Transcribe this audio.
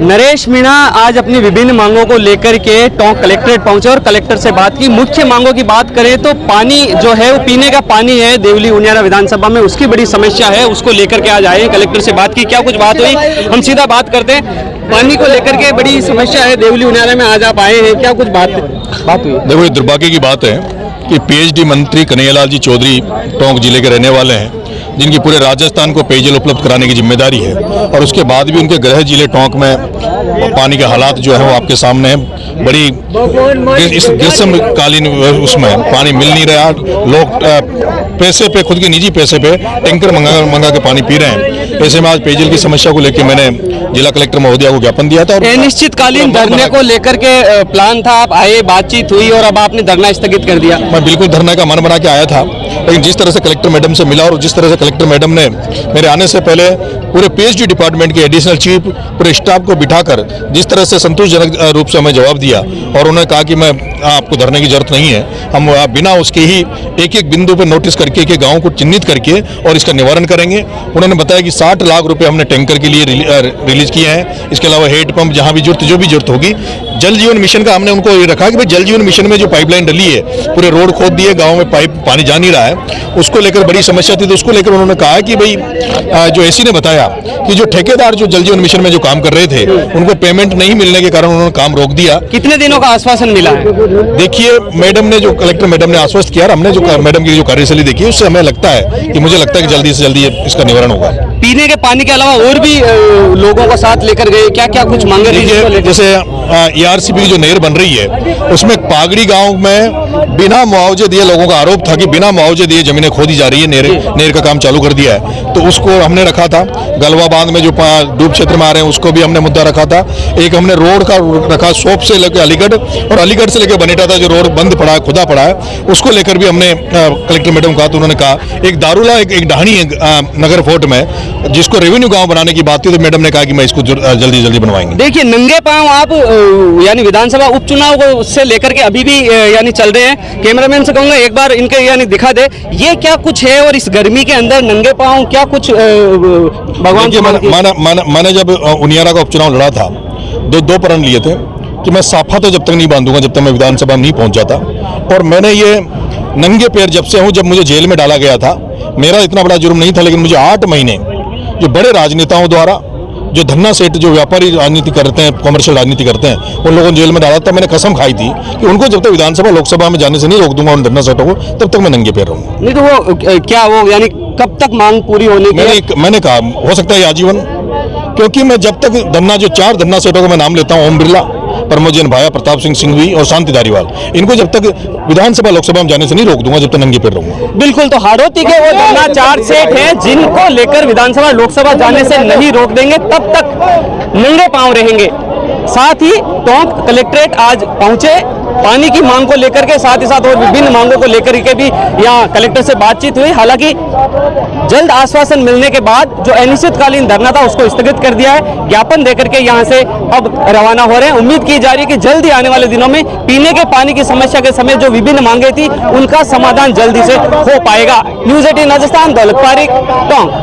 नरेश मीणा आज अपनी विभिन्न मांगों को लेकर के टोंक कलेक्ट्रेट पहुंचे और कलेक्टर से बात की। मुख्य मांगों की बात करें तो पानी जो है वो पीने का पानी है, देवली उनियारा विधानसभा में उसकी बड़ी समस्या है, उसको लेकर के आज आए कलेक्टर से बात की। क्या कुछ बात हुई, हम सीधा बात करते हैं। पानी को लेकर के बड़ी समस्या है देवली उनियारा में, आज आप आए हैं, क्या कुछ बात हुई? देखो, ये दुर्भाग्य की बात है कि पीएचडी मंत्री कन्हैयालाल जी चौधरी टोंक जिले के रहने वाले हैं, जिनकी पूरे राजस्थान को पेयजल उपलब्ध कराने की जिम्मेदारी है, और उसके बाद भी उनके गृह जिले टोंक में पानी के हालात जो है वो आपके सामने है। बड़ी इस ग्रीष्मकालीन उसमें पानी मिल नहीं रहा, लोग पैसे पे, खुद के निजी पैसे पे टैंकर मंगा के पानी पी रहे हैं। ऐसे में आज पेयजल की समस्या को लेकर मैंने जिला कलेक्टर महोदया को ज्ञापन दिया था। और अनिश्चितकालीन धरने को लेकर के प्लान था, आप आए, बातचीत हुई और अब आपने धरना स्थगित कर दिया। मैं बिल्कुल धरना का मन बना के आया था, लेकिन जिस तरह से कलेक्टर मैडम से मिला और जिस तरह से कलेक्टर मैडम ने मेरे आने से पहले पूरे पीएचडी डिपार्टमेंट के एडिशनल चीफ पूरे स्टाफ को बिठाकर जिस तरह से संतोषजनक रूप से हमें जवाब दिया, और उन्होंने कहा कि मैं आपको धरने की जरूरत नहीं है, हम बिना उसके ही एक एक बिंदु पर नोटिस करके एक गाँव को चिन्हित करके और इसका निवारण करेंगे। उन्होंने बताया कि 60 लाख रुपए हमने टैंकर के लिए रिलीज किए हैं। इसके अलावा हेड पंप जहाँ भी जो भी जरूरत होगी, जल जीवन मिशन का हमने उनको ये रखा कि भाई जल जीवन मिशन में जो पाइपलाइन डली है, पूरे रोड खोद दिए, गाँव में पानी जा नहीं रहा है, उसको लेकर बड़ी समस्या थी। तो उसको लेकर उन्होंने कहा कि भाई जो एसी ने बताया कि जो ठेकेदार जो जल जीवन मिशन में जो काम कर रहे थे उनको पेमेंट नहीं मिलने के कारण उन्होंने काम रोक दिया। कितने दिनों का आश्वासन मिला है? देखिए, मैडम ने जो कलेक्टर मैडम ने आश्वस्त किया, हमने जो मैडम की जो कार्यशैली देखी उससे हमें लगता है कि मुझे लगता है कि जल्दी से जल्दी इसका निवारण होगा। पीने के पानी के अलावा और भी लोगों को साथ लेकर गए, क्या क्या कुछ मांगे? जैसे ERCP की जो नहर बन रही है उसमें पागड़ी गांव में बिना मुआवजे दिए, लोगों का आरोप था कि बिना मुआवजे दिए जमीनें खोदी जा रही है, नहर का काम चालू कर दिया है, तो उसको हमने रखा था। गलवा बांध में जो डूब क्षेत्र में आ रहे हैं उसको भी हमने मुद्दा रखा था। एक हमने रोड का रखा, सोप से लेकर अलीगढ़ और अलीगढ़ से लेकर बनेटा था जो रोड बंद पड़ा है, खुदा पड़ा है, उसको लेकर भी हमने कलेक्टर मैडम को कहा। तो उन्होंने कहा एक दारूला एक ढाणी है नगर फोर्ट में, जिसको रेवेन्यू गांव बनाने की बात थी, तो मैडम ने कहा कि मैं इसको जल्दी जल्दी बनवाएंगे। देखिए, नंगे पांव आप यानी विधानसभा उपचुनाव को से लेकर के अभी भी यानी चल रहे हैं। कैमरामैन से कहूंगा एक बार इनके यानी दिखा दे, ये क्या कुछ है, और इस गर्मी के अंदर नंगे पांव क्या कुछ भगवान की मैंने जब उनियारा का उपचुनाव लड़ा था, दो प्रण लिए थे कि मैं साफा तो जब तक नहीं बांधूंगा जब तक मैं विधानसभा नहीं पहुंच जाता। और मैंने ये नंगे पैर जब से हूं, जब मुझे जेल में डाला गया था, मेरा इतना बड़ा जुर्म नहीं था, लेकिन मुझे 8 महीने जो बड़े राजनेताओं द्वारा, जो धन्ना सेठ, जो व्यापारी राजनीति करते हैं, कॉमर्शियल राजनीति करते हैं, उन लोगों ने जेल में डाला था। मैंने कसम खाई थी कि उनको जब तक विधानसभा लोकसभा में जाने से नहीं रोक दूंगा उन धन्ना सेठों को, तब तक मैं नंगे पैर रहूंगा। नहीं तो वो क्या, वो यानी कब तक मांग पूरी होने की? मैंने कहा हो सकता है आजीवन, क्योंकि मैं जब तक जो 4 धन्ना सेठों को मैं नाम लेता हूँ, ओम बिरला, प्रमोद भाया, प्रताप सिंह सिंघवी और शांति धारीवाल, इनको जब तक विधानसभा लोकसभा में जाने से नहीं रोक दूंगा जब तक नंगे पैर रहूंगा। बिल्कुल, तो हारोती के वो धरना 4 सेठ हैं जिनको लेकर विधानसभा लोकसभा जाने से नहीं रोक देंगे, तब तक नंगे पांव रहेंगे। साथ ही टोंक कलेक्ट्रेट आज पहुंचे, पानी की मांग को लेकर के, साथ ही साथ और विभिन्न मांगों को लेकर के भी यहाँ कलेक्टर से बातचीत हुई। हालांकि जल्द आश्वासन मिलने के बाद जो अनिश्चितकालीन धरना था उसको स्थगित कर दिया है। ज्ञापन देकर के यहाँ से अब रवाना हो रहे हैं। उम्मीद की जा रही है कि जल्द ही आने वाले दिनों में पीने के पानी की समस्या के समय जो विभिन्न मांगे थी उनका समाधान जल्दी से हो पाएगा। न्यूज़ 18 राजस्थान, दौलत पारिक, टोंक।